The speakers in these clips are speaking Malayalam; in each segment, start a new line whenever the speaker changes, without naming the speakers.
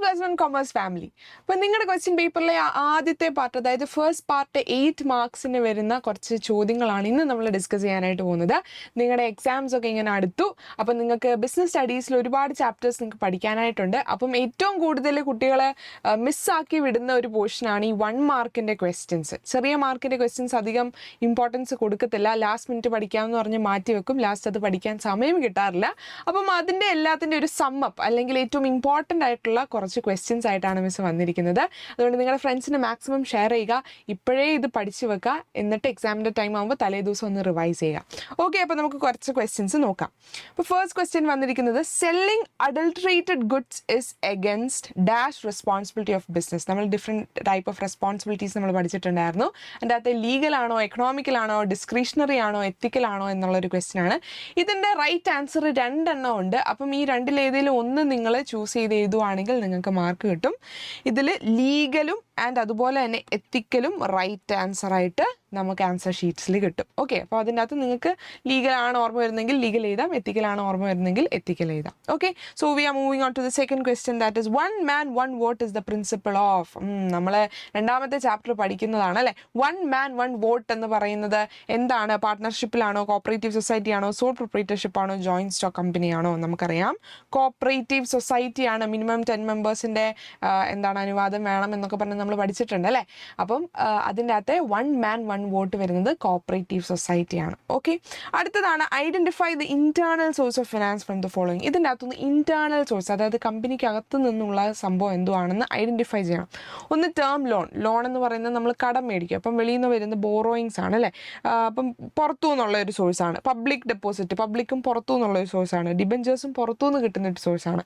10+1 കൊമേഴ്സ് ഫാമിലി. അപ്പോൾ നിങ്ങളുടെ ക്വസ്റ്റ്യൻ പേപ്പറിലെ ആദ്യത്തെ പാർട്ട്, അതായത് ഫസ്റ്റ് പാർട്ട് 8 മാർക്സിന് വരുന്ന കുറച്ച് ചോദ്യങ്ങളാണ് ഇന്ന് നമ്മൾ ഡിസ്കസ് ചെയ്യാനായിട്ട് പോകുന്നത്. നിങ്ങളുടെ എക്സാംസ് ഒക്കെ ഇങ്ങനെ അടുത്തു. അപ്പം നിങ്ങൾക്ക് ബിസിനസ് സ്റ്റഡീസിൽ ഒരുപാട് ചാപ്റ്റേഴ്സ് നിങ്ങൾക്ക് പഠിക്കാനായിട്ടുണ്ട്. അപ്പം ഏറ്റവും കൂടുതൽ കുട്ടികളെ മിസ്സാക്കി വിടുന്ന ഒരു പോർഷനാണ് ഈ 1 മാർക്കിൻ്റെ ക്വസ്റ്റ്യൻസ്. ചെറിയ മാർക്കിൻ്റെ ക്വസ്റ്റ്യൻസ് അധികം ഇമ്പോർട്ടൻസ് കൊടുക്കത്തില്ല. ലാസ്റ്റ് മിനിറ്റ് പഠിക്കാമെന്ന് പറഞ്ഞ് മാറ്റി വെക്കും. ലാസ്റ്റ് അത് പഠിക്കാൻ സമയം കിട്ടാറില്ല. അപ്പം അതിൻ്റെ എല്ലാത്തിൻ്റെ ഒരു സമ്മപ്പ് അല്ലെങ്കിൽ ഏറ്റവും ഇമ്പോർട്ടൻ്റ് ആയിട്ടുള്ള കുറച്ച് ക്വസ്റ്റ്യൻസ് ആയിട്ടാണ് മിസ് വന്നിരിക്കുന്നത്. അതുകൊണ്ട് നിങ്ങളുടെ ഫ്രണ്ട്സിന് മാക്സിമം ഷെയർ ചെയ്യുക. ഇപ്പോഴേ ഇത് പഠിച്ചു വെക്കുക. എന്നിട്ട് എക്സാമിൻ്റെ ടൈം ആകുമ്പോൾ തലേ ദിവസം ഒന്ന് റിവൈസ് ചെയ്യുക. ഓക്കെ, അപ്പോൾ നമുക്ക് കുറച്ച് ക്വസ്റ്റ്യൻസ് നോക്കാം. അപ്പോൾ ഫസ്റ്റ് ക്വസ്റ്റ്യൻ വന്നിരിക്കുന്നത്, selling adulterated goods is against dash responsibility of business. നമ്മൾ ഡിഫറെൻറ്റ് ടൈപ്പ് ഓഫ് റെസ്പോൺസിബിലിറ്റീസ് നമ്മൾ പഠിച്ചിട്ടുണ്ടായിരുന്നു. അതിൻ്റെ അകത്ത് ലീഗലാണോ, എക്കണോമിക്കലാണോ, ഡിസ്ക്രിഷണറി ആണോ, എത്തിക്കലാണോ എന്നുള്ളൊരു ക്വസ്റ്റ്യൻ ആണ്. ഇതിൻ്റെ റൈറ്റ് ആൻസർ 2 എണ്ണം ഉണ്ട്. അപ്പം ഈ രണ്ടിലേതെങ്കിലും ഒന്ന് നിങ്ങൾ ചൂസ് ചെയ്ത് എഴുതുവാണെങ്കിൽ നിങ്ങൾക്ക് മാർക്ക് കിട്ടും. ഇതിൽ ലീഗലും ആൻഡ് അതുപോലെ തന്നെ എത്തിക്കലും റൈറ്റ് ആൻസറായിട്ട് നമുക്ക് ആൻസർ ഷീറ്റ്സിൽ കിട്ടും. ഓക്കെ, അപ്പോൾ അതിൻ്റെ അകത്ത് നിങ്ങൾക്ക് ലീഗലാണ് ഓർമ്മ വരുന്നെങ്കിൽ ലീഗൽ എഴുതാം, എത്തിക്കലാണ് ഓർമ്മ വരുന്നെങ്കിൽ എത്തിക്കൽ എഴുതാം. Okay, so we are moving on to the second question, that is 1 man 1 vote is the principle of. നമ്മൾ രണ്ടാമത്തെ ചാപ്റ്റർ പഠിക്കുന്നതാണ് അല്ലേ. 1 man 1 vote എന്ന് പറയുന്നത് എന്താണ്? പാർട്ട്ണർഷിപ്പിലാണോ, കോപ്പറേറ്റീവ് സൊസൈറ്റി ആണോ, സോൾ പ്രൊപ്രൈറ്റർഷിപ്പ് ആണോ, ജോയിൻറ്റ് സ്റ്റോക്ക് കമ്പനി ആണോ? നമുക്കറിയാം കോപ്പറേറ്റീവ് സൊസൈറ്റിയാണ്. മിനിമം 10 മെമ്പേഴ്സിൻ്റെ എന്താണ് അനുവാദം വേണം എന്നൊക്കെ പറഞ്ഞ് നമ്മൾ പഠിച്ചിട്ടുണ്ട് അല്ലേ. അപ്പം അതിൻ്റെ അകത്തെ 1 man 1 vote വരുന്നത് കോപ്പറേറ്റീവ് സൊസൈറ്റിയാണ്. ഓക്കെ, അടുത്തതാണ് identify the internal source of finance from the following. ഇതിൻ്റെ അകത്തുനിന്ന് ഇന്റേണൽ സോഴ്സ്, അതായത് കമ്പനിക്ക് അകത്ത് നിന്നുള്ള സംഭവം എന്തുവാണെന്ന് ഐഡന്റിഫൈ ചെയ്യണം. ഒന്ന് ടേം ലോൺ എന്ന് പറയുന്നത് നമ്മൾ കടം മേടിക്കും. അപ്പം വെളിയിൽ നിന്ന് വരുന്ന ബോറോയിങ്സ് ആണ് അല്ലേ. അപ്പം പുറത്തു നിന്നുള്ള ഒരു സോഴ്സാണ്. പബ്ലിക് ഡെപ്പോസിറ്റ്, പബ്ലിക്കും പുറത്തു നിന്നുള്ള ഒരു സോഴ്സാണ്. ഡിബഞ്ചേഴ്സും പുറത്തുനിന്ന് കിട്ടുന്ന ഒരു സോഴ്സാണ്.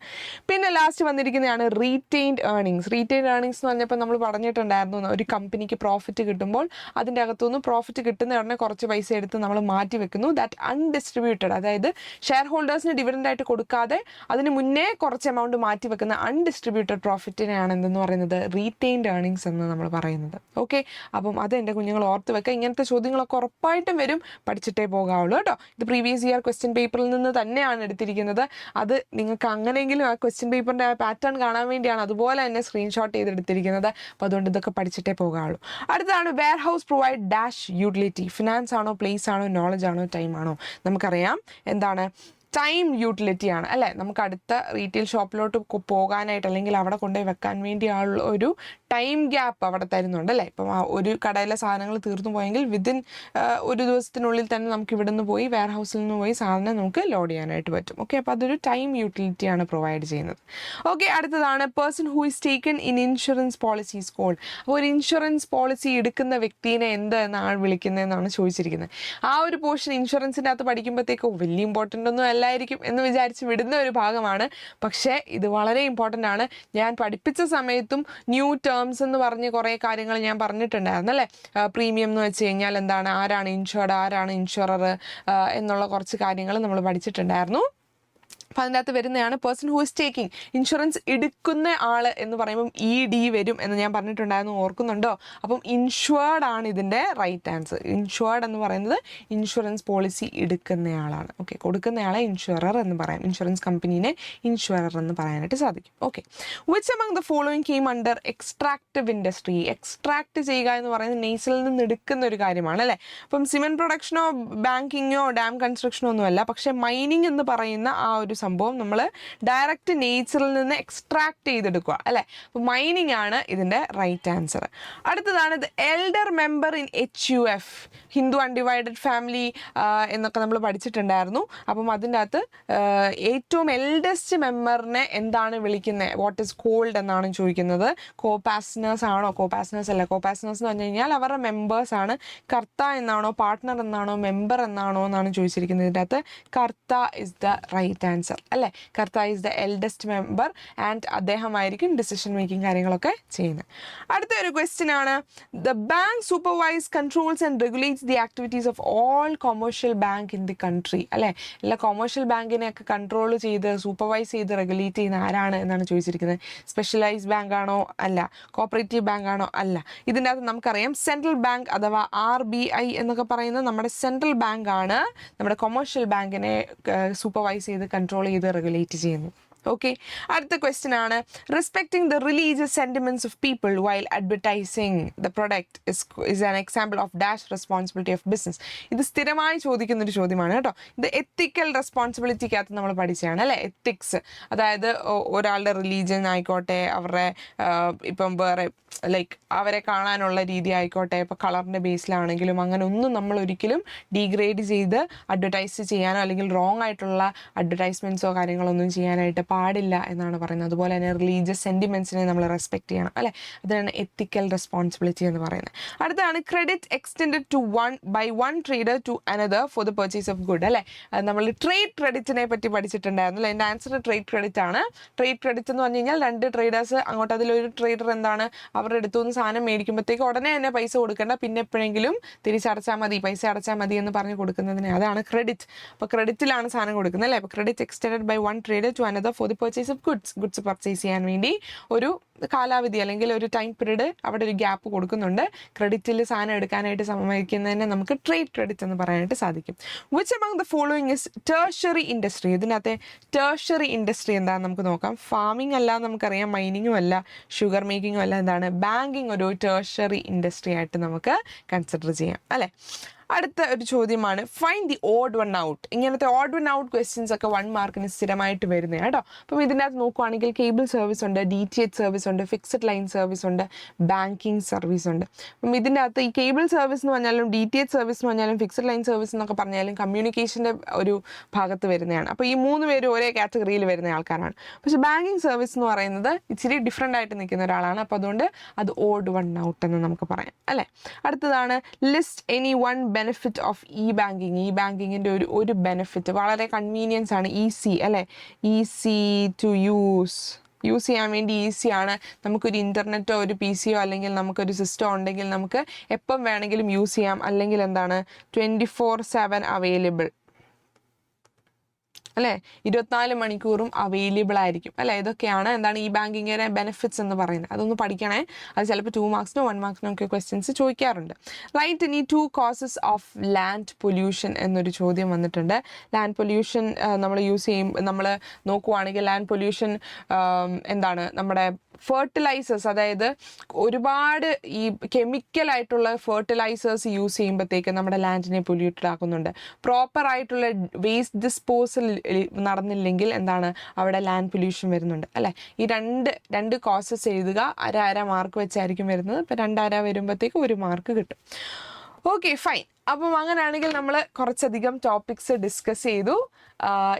പിന്നെ ലാസ്റ്റ് വന്നിരിക്കുന്നതാണ് റീറ്റെയിൻഡ് ഏർണിങ്സ്. റീറ്റെയിൻഡ് ഏർണിങ്സ് എന്ന് പറഞ്ഞപ്പോൾ നമ്മൾ പറഞ്ഞിട്ടുണ്ടായിരുന്നു, ഒരു കമ്പനിക്ക് പ്രോഫിറ്റ് കിട്ടുമ്പോൾ അതിൻ്റെ അകത്തുനിന്ന് പ്രോഫിറ്റ് കിട്ടുന്ന ഉടനെ കുറച്ച് പൈസ എടുത്ത് നമ്മൾ മാറ്റി വെക്കുന്നു. ദാറ്റ് അൺഡിസ്ട്രിബ്യൂട്ടഡ്, അതായത് ഷെയർ ഹോൾഡേഴ്സിന് ഡിവിഡൻ്റ് ആയിട്ട് കൊടുക്കാതെ അതിന് മുന്നേ കുറച്ച് എമൗണ്ട് മാറ്റി വെക്കുന്ന അൺഡിസ്ട്രിബ്യൂട്ടഡ് പ്രോഫിറ്റിനെയാണ് എന്തെന്ന് പറയുന്നത്, റീറ്റെയിൻഡ് ഏർണിങ്സ് എന്ന് നമ്മൾ പറയുന്നത്. ഓക്കെ, അപ്പം അത് എൻ്റെ കുഞ്ഞുങ്ങൾ ഓർത്ത് വെക്കുക. ഇങ്ങനത്തെ ചോദ്യങ്ങളൊക്കെ ഉറപ്പായിട്ടും വരും, പഠിച്ചിട്ടേ പോകാവുള്ളൂ കേട്ടോ. ഇത് പ്രീവിയസ് ഇയർ ക്വസ്റ്റ്യൻ പേപ്പറിൽ നിന്ന് തന്നെയാണ് എടുത്തിരിക്കുന്നത്. അത് നിങ്ങൾക്ക് അങ്ങനെയെങ്കിലും ആ ക്വസ്റ്റ്യൻ പേപ്പറിൻ്റെ ആ പാറ്റേൺ കാണാൻ വേണ്ടിയാണ് അതുപോലെ തന്നെ സ്ക്രീൻഷോട്ട് ചെയ്തെടുത്തിരിക്കുന്നത്. അപ്പോൾ അതുകൊണ്ട് ഇതൊക്കെ പഠിച്ചിട്ടേ പോകാവുള്ളൂ. അടുത്താണ് warehouse provide dash utility. Finance ആണോ, പ്ലേസ് ആണോ, നോളജ് ആണോ, ടൈം ആണോ? നമുക്കറിയാം എന്താണ് ടൈം യൂട്ടിലിറ്റി ആണ് അല്ലേ. നമുക്ക് അടുത്ത റീറ്റെയിൽ ഷോപ്പിലോട്ട് പോകാനായിട്ട് അല്ലെങ്കിൽ അവിടെ കൊണ്ടുപോയി വെക്കാൻ വേണ്ടിയുള്ള ഒരു ടൈം ഗ്യാപ്പ് അവിടെ തരുന്നുണ്ട് അല്ലേ. ഇപ്പം ഒരു കടയിലെ സാധനങ്ങൾ തീർന്നു പോയെങ്കിൽ വിതിൻ ഒരു ദിവസത്തിനുള്ളിൽ തന്നെ നമുക്ക് ഇവിടെ നിന്ന് പോയി വെയർ ഹൗസിൽ നിന്ന് പോയി സാധനം നമുക്ക് ലോഡ് ചെയ്യാനായിട്ട് പറ്റും. ഓക്കെ, അപ്പോൾ അതൊരു ടൈം യൂട്ടിലിറ്റിയാണ് പ്രൊവൈഡ് ചെയ്യുന്നത്. ഓക്കെ, അടുത്തതാണ് person who is taken in insurance policies called. അപ്പോൾ ഒരു ഇൻഷുറൻസ് പോളിസി എടുക്കുന്ന വ്യക്തിനെ എന്ത് എന്നാണ് വിളിക്കുന്നതെന്നാണ് ചോദിച്ചിരിക്കുന്നത്. ആ ഒരു പോർഷൻ ഇൻഷുറൻസിൻ്റെ അകത്ത് പഠിക്കുമ്പോഴത്തേക്ക് വലിയ ഇമ്പോർട്ടൻ്റ് ഒന്നും അല്ലായിരിക്കും എന്ന് വിചാരിച്ച് വിടുന്ന ഒരു ഭാഗമാണ്. പക്ഷേ ഇത് വളരെ ഇമ്പോർട്ടൻ്റ് ആണ്. ഞാൻ പഠിപ്പിച്ച സമയത്തും ന്യൂ ടേംസ് എന്ന് പറഞ്ഞ് കുറേ കാര്യങ്ങൾ ഞാൻ പറഞ്ഞിട്ടുണ്ടായിരുന്നു അല്ലേ. പ്രീമിയം എന്ന് വെച്ച് കഴിഞ്ഞാൽ എന്താണ്, ആരാണ് ഇൻഷുർഡ്, ആരാണ് ഇൻഷുറർ എന്നുള്ള കുറച്ച് കാര്യങ്ങൾ നമ്മൾ പഠിച്ചിട്ടുണ്ടായിരുന്നു. അപ്പോൾ അതിൻ്റെ അകത്ത് വരുന്നതാണ് person who is taking. Insurance എടുക്കുന്ന ആൾ എന്ന് പറയുമ്പം ED വരും എന്ന് ഞാൻ പറഞ്ഞിട്ടുണ്ടായിരുന്നു, ഓർക്കുന്നുണ്ടോ? അപ്പം ഇൻഷുവേർഡ് ആണ് ഇതിൻ്റെ റൈറ്റ് ആൻസർ. ഇൻഷുവേർഡ് എന്ന് പറയുന്നത് ഇൻഷുറൻസ് പോളിസി എടുക്കുന്നയാളാണ്. ഓക്കെ, കൊടുക്കുന്നയാളെ ഇൻഷുറർ എന്ന് പറയാം. ഇൻഷുറൻസ് കമ്പനീനെ ഇൻഷുറർ എന്ന് പറയാനായിട്ട് സാധിക്കും. Okay, which among the following came under extractive industry. Extract ചെയ്യുക എന്ന് പറയുന്നത് നെയ്സിൽ നിന്ന് എടുക്കുന്ന ഒരു കാര്യമാണ് അല്ലേ. അപ്പം സിമെൻറ്റ് പ്രൊഡക്ഷനോ ബാങ്കിങ്ങോ ഡാം കൺസ്ട്രക്ഷനോ ഒന്നുമല്ല. പക്ഷേ മൈനിങ് എന്ന് പറയുന്ന ആ ഒരു സംഭവം നമ്മൾ ഡയറക്റ്റ് നേച്ചറിൽ നിന്ന് എക്സ്ട്രാക്ട് ചെയ്തെടുക്കുക അല്ലേ. അപ്പോൾ മൈനിങ് ആണ് ഇതിൻ്റെ റൈറ്റ് ആൻസർ. അടുത്തതാണ് the elder member in HUF, Hindu undivided family എന്നൊക്കെ നമ്മൾ പഠിച്ചിട്ടുണ്ടായിരുന്നു. അപ്പം അതിൻ്റെ അകത്ത് ഏറ്റവും എൽഡസ്റ്റ് മെമ്പറിനെ എന്താണ് വിളിക്കുന്നത്, വാട്ട് ഇസ് കോൾഡ് എന്നാണ് ചോദിക്കുന്നത്. കോപാസിനേഴ്സ് ആണോ? കോപാസിനേഴ്സ് അല്ല. കോപാസിനേഴ്സ് എന്ന് പറഞ്ഞു കഴിഞ്ഞാൽ അവരുടെ മെമ്പേഴ്സ് ആണ്. കർത്ത എന്നാണോ, പാർട്ട്ണർ എന്നാണോ, മെമ്പർ എന്നാണോ എന്നാണ് ചോദിച്ചിരിക്കുന്നത്. ഇതിൻ്റെ അകത്ത് karta is the right answer അല്ലേ. Karta is the eldest member and അദ്ദേഹമായിരിക്കും ഡിസിഷൻ മേക്കിംഗ് കാര്യങ്ങളൊക്കെ ചെയ്യുന്നത്. അടുത്ത ഒരു ക്വസ്റ്റ്യൻ ആണ്, the bank supervise controls and regulates the activities of all commercial bank in the country അല്ലേ. എല്ലാ കൊമേഴ്ഷ്യൽ ബാങ്കിനെയൊക്കെ കൺട്രോൾ ചെയ്ത് സൂപ്പർവൈസ് ചെയ്ത് റെഗുലേറ്റ് ചെയ്യുന്ന ആരാണ് എന്നാണ് ചോദിച്ചിരിക്കുന്നത്. സ്പെഷ്യലൈസ്ഡ് ബാങ്ക് ആണോ? അല്ല. കോപ്പറേറ്റീവ് ബാങ്ക് ആണോ? അല്ല. ഇതിൻ്റെ അകത്ത് നമുക്കറിയാം സെൻട്രൽ ബാങ്ക് അഥവാ RBI എന്നൊക്കെ പറയുന്നത് നമ്മുടെ സെൻട്രൽ ബാങ്ക് ആണ് നമ്മുടെ കൊമേഴ്ഷ്യൽ ബാങ്കിനെ സൂപ്പർവൈസ് ചെയ്ത് കൺട്രോൾ ചെയ്ത് റെഗുലേറ്റ് ചെയ്യുന്നു. ഓക്കെ, അടുത്ത ക്വസ്റ്റ്യൻ ആണ് respecting the religious sentiments of people while advertising the product is an example of dash responsibility of business. ഇത് സ്ഥിരമായി ചോദിക്കുന്ന ഒരു ചോദ്യമാണ് കേട്ടോ. ഇത് എത്തിക്കൽ റെസ്പോൺസിബിലിറ്റിക്കകത്ത് നമ്മൾ പഠിച്ചതാണ് അല്ലേ, എത്തിക്സ്. അതായത് ഒരാളുടെ റിലീജിയൻ ആയിക്കോട്ടെ, അവരുടെ ഇപ്പം വേറെ ലൈക്ക് അവരെ കാണാനുള്ള രീതി ആയിക്കോട്ടെ, ഇപ്പോൾ കളറിൻ്റെ ബേസിലാണെങ്കിലും അങ്ങനെ ഒന്നും നമ്മൾ ഒരിക്കലും ഡീഗ്രേഡ് ചെയ്ത് അഡ്വർടൈസ് ചെയ്യാനോ അല്ലെങ്കിൽ റോങ് ആയിട്ടുള്ള അഡ്വർടൈസ്മെൻറ്റ്സോ കാര്യങ്ങളൊന്നും ചെയ്യാനായിട്ട് പാടില്ല എന്നാണ് പറയുന്നത്. അതുപോലെ തന്നെ റിലീജിയസ് സെൻറ്റിമെൻറ്റ്സിനെ നമ്മൾ റെസ്പെക്ട് ചെയ്യണം അല്ലേ, അതാണ് എത്തിക്കൽ റെസ്പോൺസിബിലിറ്റി എന്ന് പറയുന്നത്. അടുത്താണ് credit extended to one trader to another for the purchase of good അല്ലേ. നമ്മൾ ട്രേഡ് ക്രെഡിറ്റിനെ പറ്റി പഠിച്ചിട്ടുണ്ടായിരുന്നു അല്ലേ. എൻ്റെ ആൻസർ ട്രേഡ് ക്രെഡിറ്റ് ആണ്. ട്രേഡ് ക്രെഡിറ്റ് എന്ന് പറഞ്ഞു കഴിഞ്ഞാൽ രണ്ട് ട്രേഡേഴ്സ് അങ്ങോട്ട്, അതിലൊരു ട്രേഡർ എന്താണ് അവരുടെ അടുത്തുനിന്ന് സാധനം മേടിക്കുമ്പോഴത്തേക്ക് ഉടനെ തന്നെ പൈസ കൊടുക്കേണ്ട, പിന്നെ എപ്പോഴെങ്കിലും തിരിച്ചടച്ചാൽ മതി, പൈസ അടച്ചാൽ മതി എന്ന് പറഞ്ഞ് കൊടുക്കുന്നതിന് അതാണ് ക്രെഡിറ്റ്. അപ്പോൾ ക്രെഡിറ്റിലാണ് സാധനം കൊടുക്കുന്നത് അല്ലേ. അപ്പോൾ credit extended by one trader to another for the purchase of goods purchase ചെയ്യാൻ വേണ്ടി ഒരു കാലാവധി അല്ലെങ്കിൽ ഒരു ടൈം പീരീഡ് അവിടെ ഒരു ഗ്യാപ്പ് കൊടുക്കുന്നുണ്ട്. ക്രെഡിറ്റിൽ സാധനം എടുക്കാനായിട്ട് സമ്മതിക്കുന്നതിനെ നമുക്ക് ട്രേഡ് ക്രെഡിറ്റ് എന്ന് പറയാനായിട്ട് സാധിക്കും. Which among the following is tertiary industry? ഇതിനകത്തെ tertiary ഇൻഡസ്ട്രി എന്താണെന്ന് നമുക്ക് നോക്കാം. ഫാമിംഗ് അല്ല, നമുക്കറിയാം മൈനിങ്ങും അല്ല, ഷുഗർ മേക്കിങ്ങും അല്ല, എന്താണ് ബാങ്കിങ് ഒരു tertiary ഇൻഡസ്ട്രി ആയിട്ട് നമുക്ക് കൺസിഡർ ചെയ്യാം അല്ലേ. അടുത്ത ഒരു ചോദ്യമാണ് find the odd one out. ഇങ്ങനത്തെ ഓഡ് വൺ ഔട്ട് ക്വസ്റ്റ്യൻസ് ഒക്കെ 1 മാർക്കിന് സ്ഥിരമായിട്ട് വരുന്നത് കേട്ടോ. അപ്പം ഇതിൻ്റെ അകത്ത് നോക്കുവാണെങ്കിൽ കേബിൾ സർവീസ് ഉണ്ട്, DTH സർവീസ് ഉണ്ട്, ഫിക്സഡ് ലൈൻ സർവീസ് ഉണ്ട്, ബാങ്കിങ് സർവീസ് ഉണ്ട്. അപ്പം ഇതിൻ്റെ അകത്ത് ഈ കേബിൾ സർവീസ് എന്ന് പറഞ്ഞാലും DTH സർവീസ് എന്ന് പറഞ്ഞാലും ഫിക്സഡ് ലൈൻ സർവീസ് എന്നൊക്കെ പറഞ്ഞാലും കമ്മ്യൂണിക്കേഷൻ്റെ ഒരു ഭാഗത്ത് വരുന്നതാണ്. അപ്പോൾ ഈ 3 പേരും ഒരേ കാറ്റഗറിയിൽ വരുന്ന ആൾക്കാരാണ്. പക്ഷേ ബാങ്കിങ് സർവീസ് എന്ന് പറയുന്നത് ഇച്ചിരി ഡിഫറെൻ്റ് ആയിട്ട് നിൽക്കുന്ന ഒരാളാണ്. അപ്പോൾ അതുകൊണ്ട് അത് ഓഡ് വൺ ഔട്ട് എന്ന് നമുക്ക് പറയാം അല്ലേ. അടുത്തതാണ് list any one benefit of e banking. E ബാങ്കിങ്ങിൻ്റെ ഒരു ബെനിഫിറ്റ് വളരെ കൺവീനിയൻസ് ആണ്, ഈസി അല്ലേ, ഈസി ടു യൂസ് ചെയ്യാൻ വേണ്ടി ഈസിയാണ്. നമുക്കൊരു ഇൻ്റർനെറ്റോ ഒരു PC യോ അല്ലെങ്കിൽ നമുക്കൊരു സിസ്റ്റമോ ഉണ്ടെങ്കിൽ നമുക്ക് എപ്പം വേണമെങ്കിലും യൂസ് ചെയ്യാം. അല്ലെങ്കിൽ എന്താണ് 24/7 അവൈലബിൾ അല്ലേ, 24 മണിക്കൂറും അവൈലബിൾ ആയിരിക്കും അല്ലേ. ഇതൊക്കെയാണ് എന്താണ് ഈ ബാങ്കിങ്ങിൻ്റെ ബെനിഫിറ്റ്സ് എന്ന് പറയുന്നത്. അതൊന്ന് പഠിക്കണേ, അത് ചിലപ്പോൾ 2 മാർക്സിനോ 1 മാർക്സിനോ ഒക്കെ ക്വസ്റ്റ്യൻസ് ചോദിക്കാറുണ്ട്. Right any 2 causes of land pollution എന്നൊരു ചോദ്യം വന്നിട്ടുണ്ട്. ലാൻഡ് പൊല്യൂഷൻ നമ്മൾ നോക്കുവാണെങ്കിൽ ലാൻഡ് പൊല്യൂഷൻ എന്താണ് നമ്മുടെ ഫെർട്ടിലൈസേഴ്സ്, അതായത് ഒരുപാട് ഈ കെമിക്കലായിട്ടുള്ള ഫെർട്ടിലൈസേഴ്സ് യൂസ് ചെയ്യുമ്പോഴത്തേക്ക് നമ്മുടെ ലാൻഡിനെ പൊല്യൂട്ടഡ് ആക്കുന്നുണ്ട്. പ്രോപ്പറായിട്ടുള്ള വേസ്റ്റ് ഡിസ്പോസൽ നടന്നില്ലെങ്കിൽ എന്താണ് അവിടെ ലാൻഡ് പൊല്യൂഷൻ വരുന്നുണ്ട് അല്ലേ. ഈ രണ്ട് കോസസ് എഴുതുക, അര മാർക്ക് വെച്ചായിരിക്കും വരുന്നത്. ഇപ്പം 2 വരുമ്പോഴത്തേക്ക് 1 മാർക്ക് കിട്ടും. Okay fine. അപ്പം അങ്ങനെയാണെങ്കിൽ നമ്മൾ കുറച്ചധികം ടോപ്പിക്സ് ഡിസ്കസ് ചെയ്തു.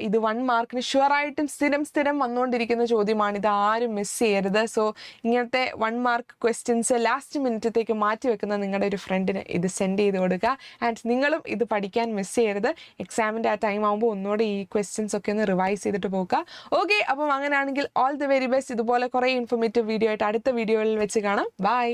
ഇത് 1 മാർക്കിന് ഷുവറായിട്ടും സ്ഥിരം വന്നുകൊണ്ടിരിക്കുന്ന ചോദ്യമാണ്. ഇത് ആരും മിസ് ചെയ്യരുത്. സോ ഇങ്ങനത്തെ 1 മാർക്ക് ക്വസ്റ്റ്യൻസ് ലാസ്റ്റ് മിനിറ്റത്തേക്ക് മാറ്റി വെക്കുന്ന നിങ്ങളുടെ ഒരു ഫ്രണ്ടിന് ഇത് സെൻഡ് ചെയ്ത് കൊടുക്കുക. ആൻഡ് നിങ്ങളും ഇത് പഠിക്കാൻ മിസ് ചെയ്യരുത്. എക്സാമിൻ്റെ ആ ടൈം ആകുമ്പോൾ ഒന്നുകൂടെ ഈ ക്വസ്റ്റ്യൻസ് ഒക്കെ ഒന്ന് റിവൈസ് ചെയ്തിട്ട് പോകുക. ഓക്കെ, അപ്പം അങ്ങനെയാണെങ്കിൽ ഓൾ ദി വെരി ബെസ്റ്റ്. ഇതുപോലെ കുറേ ഇൻഫോർമേറ്റീവ് വീഡിയോ ആയിട്ട് അടുത്ത വീഡിയോയിൽ വെച്ച് കാണാം. ബൈ.